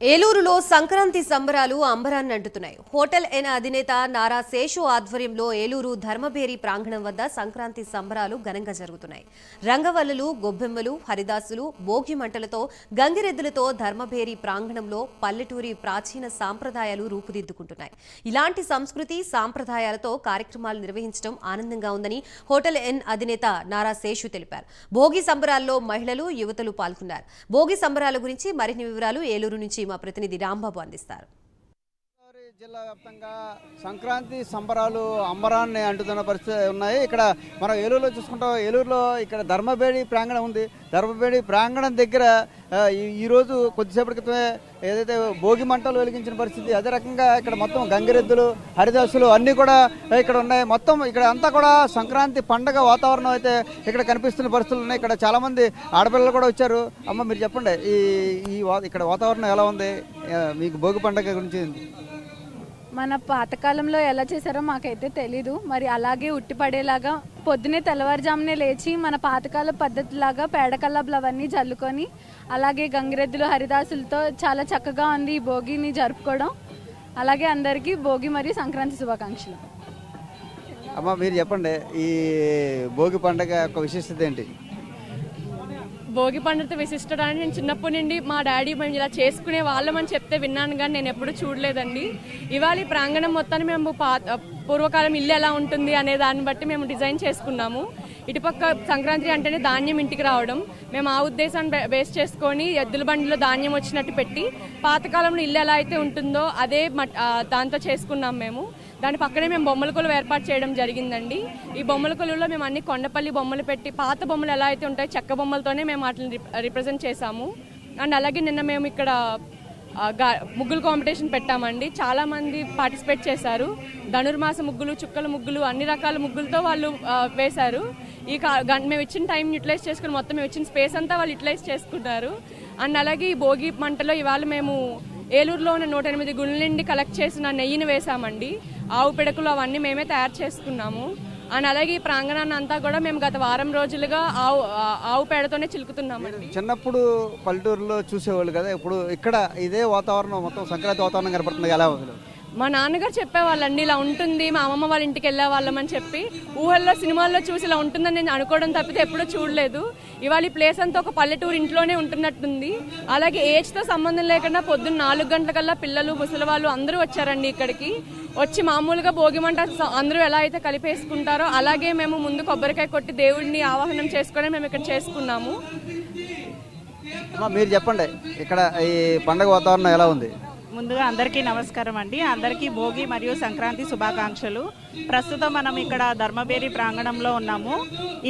ఏలూరులో సంక్రాంతి సంబరాలు అంబరాన్ని అంటుతున్నాయి. హోటల్ ఎన్ అధినేత నారా శేషు ఆధ్వర్యంలో ఏలూరు ధర్మబేరి ప్రాంగణం వద్ద సంక్రాంతి సంబరాలు ఘనంగా జరుగుతున్నాయి. రంగవల్లులు, గొబ్బెమ్మలు, హరిదాసులు, భోగి మంటలతో, గంగిరెద్దులతో ధర్మబేరి ప్రాంగణంలో పల్లెటూరి ప్రాచీన సాంప్రదాయాలు రూపుదిద్దుకుంటున్నాయి. ఇలాంటి సంస్కృతి సాంప్రదాయాలతో కార్యక్రమాలు నిర్వహించడం ఆనందంగా ఉందని హోటల్ ఎన్ అధినేత నారా శేషు తెలిపారు. భోగి సంబరాల్లో మహిళలు, యువతులు పాల్గొన్నారు. భోగి సంబరాల గురించి మరిన్ని వివరాలు ఏలూరు నుంచి మా ప్రతినిధి రాంబాబు అందిస్తారు. జిల్లా వ్యాప్తంగా సంక్రాంతి సంబరాలు అంబరాన్ని అంటుతున్న పరిస్థితి ఉన్నాయి. ఇక్కడ మనం ఏలూరులో చూసుకుంటాం. ఏలూరులో ఇక్కడ ధర్మబేడి ప్రాంగణం ఉంది. ధర్మబేడి ప్రాంగణం దగ్గర ఈరోజు కొద్దిసేపటి క్రితమే ఏదైతే భోగి మంటలు వెలిగించిన పరిస్థితి, అదే రకంగా ఇక్కడ మొత్తం గంగిరెద్దులు, హరిదాసులు అన్నీ కూడా ఇక్కడ ఉన్నాయి. మొత్తం ఇక్కడ అంతా కూడా సంక్రాంతి పండగ వాతావరణం అయితే ఇక్కడ కనిపిస్తున్న పరిస్థితులు ఉన్నాయి. ఇక్కడ చాలామంది ఆడపిల్లలు కూడా వచ్చారు. అమ్మ, మీరు చెప్పండి, ఇక్కడ వాతావరణం ఎలా ఉంది? మీకు భోగి పండగ గురించి మన పాతకాలంలో ఎలా చేశారో మాకైతే తెలీదు. మరి అలాగే ఉట్టిపడేలాగా పొద్దునే తెల్లవారుజామునే లేచి మన పాతకాల పద్ధతిలాగా పేడకల్లాబులు అవన్నీ జల్లుకొని అలాగే గంగిరెద్దులు, హరిదాసులతో చాలా చక్కగా ఉంది ఈ భోగిని జరుపుకోవడం. అలాగే అందరికీ భోగి మరియు సంక్రాంతి శుభాకాంక్షలు. అమ్మ, మీరు చెప్పండి, ఈ భోగి పండగ యొక్క విశిష్టత ఏంటి? భోగి పండుగ విశిష్టత అని నేను చిన్నప్పటి నుండి మా డాడీ మేము ఇలా చేసుకునే వాళ్ళమని చెప్తే విన్నాను, కానీ నేను ఎప్పుడు చూడలేదండి. ఇవాళ ఈ ప్రాంగణం మొత్తాన్ని మేము పూర్వకాలం ఇల్లు ఎలా ఉంటుంది అనే దాన్ని బట్టి మేము డిజైన్ చేసుకున్నాము. ఇటుపక్క సంక్రాంతి అంటేనే ధాన్యం ఇంటికి రావడం, మేము ఆ ఉద్దేశాన్ని బేస్ చేసుకొని ఎద్దుల బండిలో ధాన్యం వచ్చినట్టు పెట్టి పాతకాలంలో ఇల్లు ఎలా అయితే ఉంటుందో అదే దాంతో చేసుకున్నాం మేము. దాని పక్కనే మేము బొమ్మల కొలువు ఏర్పాటు చేయడం జరిగిందండి. ఈ బొమ్మల కొలువులో మేము అన్ని కొండపల్లి బొమ్మలు పెట్టి పాత బొమ్మలు ఎలా అయితే ఉంటాయో చెక్క బొమ్మలతోనే మేము వాటిని రిప్రజెంట్ చేశాము. అండ్ అలాగే నిన్న మేము ఇక్కడ ముగ్గులు కాంపిటీషన్ పెట్టామండి. చాలామంది పార్టిసిపేట్ చేశారు. ధనుర్మాస ముగ్గులు, చుక్కల ముగ్గులు, అన్ని రకాల ముగ్గులతో వాళ్ళు వేశారు. మేము ఇచ్చిన టైం యూటిలైజ్ చేసుకుని మొత్తం మేము ఇచ్చిన స్పేస్ అంతా వాళ్ళు యూటిలైజ్ చేసుకున్నారు. అండ్ అలాగే ఈ భోగి మంటలో ఇవాళ మేము ఏలూరులో ఉన్న 108 గుళ్ళ నుండి కలెక్ట్ చేసిన నెయ్యిని వేసామండి. ఆవు పిడకలు అవన్నీ మేమే తయారు చేసుకున్నాము. అండ్ అలాగే ఈ ప్రాంగణాన్ని అంతా కూడా మేము గత వారం రోజులుగా ఆవు పేడతోనే చిలుకుతున్నామండి. చిన్నప్పుడు పల్లెటూరులో చూసేవాళ్ళు కదా, ఇప్పుడు ఇక్కడ ఇదే వాతావరణం, మొత్తం సంక్రాంతి వాతావరణం కనపడుతుంది. ఎలా ఉంది? మా నాన్నగారు చెప్పేవాళ్ళండి, ఇలా ఉంటుంది, మా అమ్మమ్మ వాళ్ళ ఇంటికి వెళ్ళే వాళ్ళమని చెప్పి. ఊహల్లో సినిమాల్లో చూసి ఇలా ఉంటుందని నేను అనుకోవడం తప్పితే ఎప్పుడూ చూడలేదు. ఇవాళ ఈ ప్లేస్ అంతా ఒక పల్లెటూరు ఇంట్లోనే ఉంటున్నట్టుంది. అలాగే ఏజ్తో సంబంధం లేకుండా పొద్దున్న 4 గంటలకల్లా పిల్లలు, ముసలి వాళ్ళు అందరూ వచ్చారండి ఇక్కడికి. వచ్చి మామూలుగా భోగి మంట అందరూ ఎలా అయితే కలిపేసుకుంటారో అలాగే మేము ముందు కొబ్బరికాయ కొట్టి దేవుడిని ఆవాహనం చేసుకొని మేము ఇక్కడ చేసుకున్నాము. మీరు చెప్పండి, ఇక్కడ ఈ పండగ వాతావరణం ఎలా ఉంది? ముందుగా అందరికీ నమస్కారం అండి. అందరికీ భోగి మరియు సంక్రాంతి శుభాకాంక్షలు. ప్రస్తుతం మనం ఇక్కడ ధర్మబేరి ప్రాంగణంలో ఉన్నాము.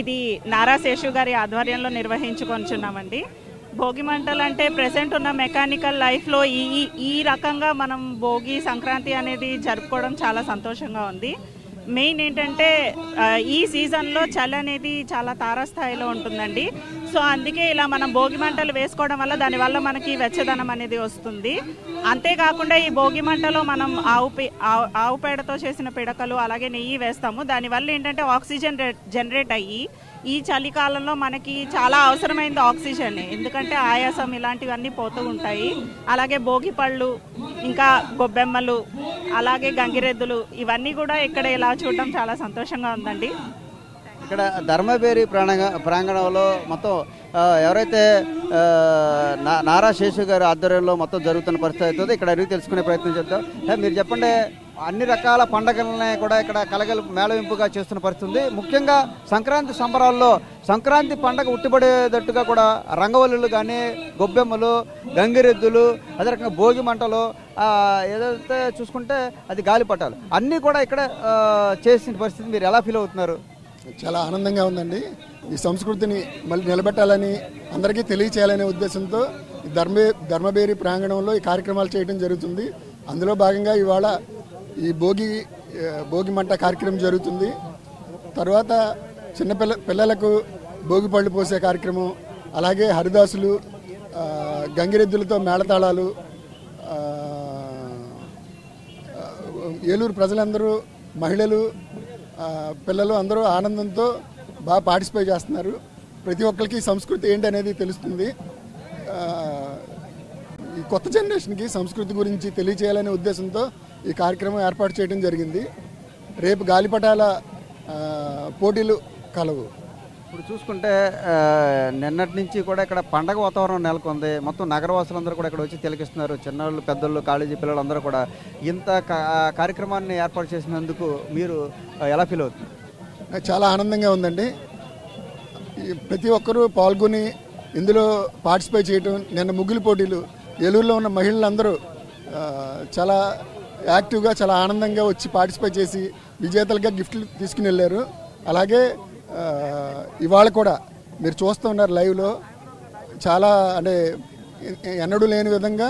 ఇది నారా శేషు గారి ఆధ్వర్యంలో నిర్వహించుకొంచున్నామండి. భోగి మంటలు అంటే ప్రెసెంట్ ఉన్న మెకానికల్ లైఫ్లో ఈ రకంగా మనం భోగి సంక్రాంతి అనేది జరుపుకోవడం చాలా సంతోషంగా ఉంది. మెయిన్ ఏంటంటే ఈ సీజన్లో చలి అనేది చాలా తారస్థాయిలో ఉంటుందండి. సో అందుకే ఇలా మనం భోగి మంటలు వేసుకోవడం వల్ల దానివల్ల మనకి వెచ్చదనం అనేది వస్తుంది. అంతేకాకుండా ఈ భోగి మంటలో మనం ఆవు పేడతో చేసిన పిడకలు అలాగే నెయ్యి వేస్తాము. దానివల్ల ఏంటంటే ఆక్సిజన్ జనరేట్ అయ్యి ఈ చలికాలంలో మనకి చాలా అవసరమైంది ఆక్సిజన్, ఎందుకంటే ఆయాసం ఇలాంటివన్నీ పోతూ ఉంటాయి. అలాగే భోగి పళ్ళు, ఇంకా గొబ్బెమ్మలు, అలాగే గంగిరెద్దులు, ఇవన్నీ కూడా ఇక్కడ ఇలా చూడడం చాలా సంతోషంగా ఉందండి. ఇక్కడ ధర్మబేరి ప్రాంగణంలో మొత్తం ఎవరైతే నారా శేషు గారి ఆధ్వర్యంలో మొత్తం జరుగుతున్న పరిస్థితి అవుతుంది. ఇక్కడ అడిగి తెలుసుకునే ప్రయత్నం చేద్దాం. మీరు చెప్పండి, అన్ని రకాల పండుగలని కూడా ఇక్కడ మేళవింపుగా చేస్తున్న పరిస్థితి ఉంది. ముఖ్యంగా సంక్రాంతి సంబరాల్లో సంక్రాంతి పండగ ఉట్టిపడేటట్టుగా కూడా రంగవల్లులు కానీ, గొబ్బెమ్మలు, గంగిరెద్దులు, అదే రకంగా భోగి మంటలు, ఏదైతే చూసుకుంటే అది గాలిపటాలు అన్నీ కూడా ఇక్కడ చేసిన పరిస్థితి. మీరు ఎలా ఫీల్ అవుతున్నారు? చాలా ఆనందంగా ఉందండి. ఈ సంస్కృతిని మళ్ళీ నిలబెట్టాలని, అందరికీ తెలియచేయాలనే ఉద్దేశంతో ధర్మబేరి ప్రాంగణంలో ఈ కార్యక్రమాలు చేయడం జరుగుతుంది. అందులో భాగంగా ఇవాళ ఈ భోగి మంట కార్యక్రమం జరుగుతుంది. తర్వాత పిల్లలకు భోగి పళ్ళు పోసే కార్యక్రమం, అలాగే హరిదాసులు, గంగిరెద్దులతో మేళతాళాలు, ఏలూరు ప్రజలందరూ, మహిళలు, పిల్లలు అందరూ ఆనందంతో బాగా పార్టిసిపేట్ చేస్తున్నారు. ప్రతి ఒక్కరికి సంస్కృతి ఏంటి అనేది తెలుస్తుంది. ఈ కొత్త జనరేషన్కి సంస్కృతి గురించి తెలియచేయాలనే ఉద్దేశంతో ఈ కార్యక్రమం ఏర్పాటు చేయడం జరిగింది. రేపు గాలిపటాల పోటీలు కలవు. ఇప్పుడు చూసుకుంటే నిన్నటి నుంచి కూడా ఇక్కడ పండగ వాతావరణం నెలకొంది. మొత్తం నగరవాసులందరూ కూడా ఇక్కడ వచ్చి తిలకిస్తున్నారు. చిన్నవాళ్ళు, పెద్దోళ్ళు, కాలేజీ పిల్లలందరూ కూడా. ఇంత కార్యక్రమాన్ని ఏర్పాటు చేసినందుకు మీరు ఎలా ఫీల్ అవుతుంది? చాలా ఆనందంగా ఉందండి. ప్రతి ఒక్కరూ పాల్గొని ఇందులో పార్టిసిపేట్ చేయడం. నిన్న ముగ్గులు పోటీలు ఏలూరులో ఉన్న మహిళలందరూ చాలా యాక్టివ్గా, చాలా ఆనందంగా వచ్చి పార్టిసిపేట్ చేసి విజేతలుగా గిఫ్ట్లు తీసుకుని వెళ్ళారు. అలాగే ఇవాళ కూడా మీరు చూస్తూ ఉన్నారు లైవ్లో, చాలా అంటే ఎన్నడూ లేని విధంగా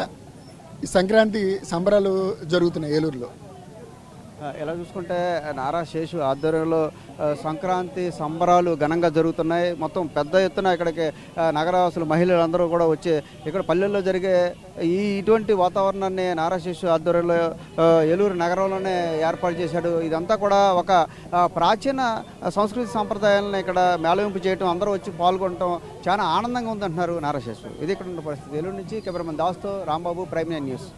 ఈ సంక్రాంతి సంబరాలు జరుగుతున్నాయి ఏలూరులో. ఎలా చూసుకుంటే నారా శేషు ఆధ్వర్యంలో సంక్రాంతి సంబరాలు ఘనంగా జరుగుతున్నాయి. మొత్తం పెద్ద ఎత్తున ఇక్కడికి నగరవాసులు, మహిళలందరూ కూడా వచ్చి ఇక్కడ పల్లెల్లో జరిగే ఇటువంటి వాతావరణాన్ని నారా శేషు ఆధ్వర్యంలో ఏలూరు నగరంలోనే ఏర్పాటు చేశాడు. ఇదంతా కూడా ఒక ప్రాచీన సంస్కృతి సంప్రదాయాలను ఇక్కడ మేళవింపు చేయటం, అందరూ వచ్చి పాల్గొనడం చాలా ఆనందంగా ఉందంటున్నారు నారా శేషు. ఇది ఇక్కడ ఉన్న పరిస్థితి. ఏలూరు నుంచి కెమెరామెన్ దాస్తో రాంబాబు, ప్రైమ్9 న్యూస్.